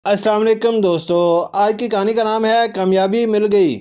السلام علیکم دوستو، آج کی کہانی کا نام ہے کامیابی مل گئی۔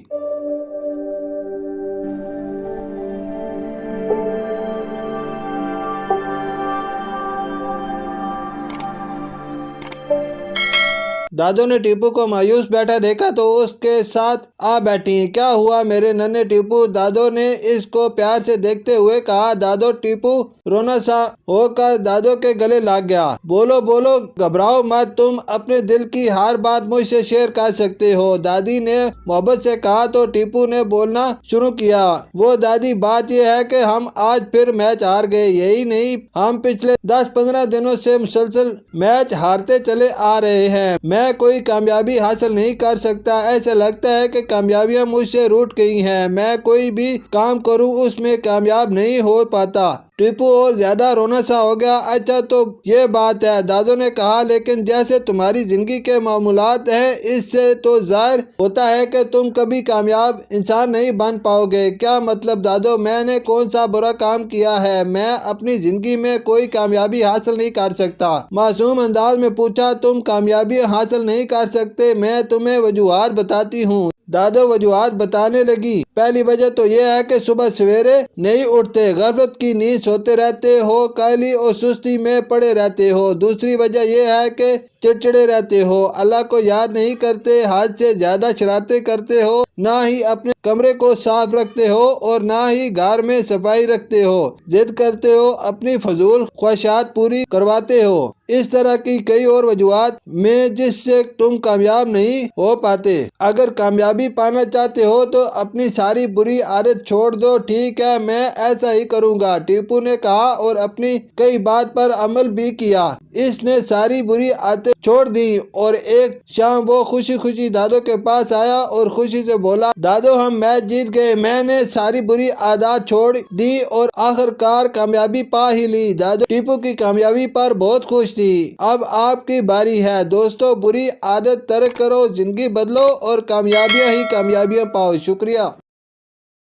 دادو نے ٹیپو کو مایوس بیٹھا دیکھا تو اس کے ساتھ آ بیٹھی۔ کیا ہوا میرے ننھے ٹیپو؟ دادو نے اس کو پیار سے دیکھتے ہوئے کہا۔ دادو ٹیپو رونا سا ہو کر دادو کے گلے لگ گیا۔ بولو بولو، گھبراؤ مت، تم اپنے دل کی ہر بات مجھ سے شیئر کر سکتے ہو، دادی نے محبت سے کہا تو ٹیپو نے بولنا شروع کیا۔ وہ دادی، بات یہ ہے کہ ہم آج پھر میچ ہار گئے۔ یہی نہیں، ہم پچھلے 10-15 دنوں سے مسلسل میچ ہارتے چلے آ رہے ہیں۔ میں کوئی کامیابی حاصل نہیں کر سکتا، ایسا لگتا ہے کہ کامیابیاں مجھ سے روٹھ گئی ہیں۔ میں کوئی بھی کام کروں اس میں کامیاب نہیں ہو پاتا۔ ٹیپو اور زیادہ رونا سا ہو گیا۔ اچھا تو یہ بات ہے، دادو نے کہا، لیکن جیسے تمہاری زندگی کے معمولات ہیں اس سے تو ظاہر ہوتا ہے کہ تم کبھی کامیاب انسان نہیں بن پاؤ گے۔ کیا مطلب دادو؟ میں نے کون سا برا کام کیا ہے؟ میں اپنی زندگی میں کوئی کامیابی حاصل نہیں کر سکتا، معصوم انداز میں پوچھا۔ تم کامیابی حاصل نہیں کر سکتے، میں تمہیں وجوہات بتاتی ہوں۔ دادو وجوہات بتانے لگی۔ پہلی وجہ تو یہ ہے کہ صبح سویرے نہیں اٹھتے، غفلت کی نیند سوتے رہتے ہو، کاہلی اور سستی میں پڑے رہتے ہو۔ دوسری وجہ یہ ہے کہ چڑچڑے رہتے ہو، اللہ کو یاد نہیں کرتے، حد سے زیادہ شرارتیں کرتے ہو، نہ ہی اپنے کمرے کو صاف رکھتے ہو اور نہ ہی گھر میں صفائی رکھتے ہو، ضد کرتے ہو، اپنی فضول خواہشات پوری کرواتے ہو۔ اس طرح کی کئی اور وجوہات میں جس سے تم کامیاب نہیں ہو پاتے۔ اگر کامیابی پانا چاہتے ہو تو اپنی ساری بری عادت چھوڑ دو۔ ٹھیک ہے، میں ایسا ہی کروں گا، ٹیپو نے کہا اور اپنی کئی بات پر عمل بھی کیا۔ اس نے ساری بری عادتیں چھوڑ دی اور ایک شام وہ خوشی خوشی دادو کے پاس آیا اور خوشی سے بولا، دادو ہم میچ جیت گئے، میں نے ساری بری عادات چھوڑ دی اور آخر کار کامیابی پا ہی لی۔ دادو ٹیپو کی کامیابی پر بہت خوش تھی۔ اب آپ کی باری ہے دوستو، بری عادت ترک کرو، زندگی بدلو اور کامیابیاں ہی کامیابیاں پاؤ۔ شکریہ۔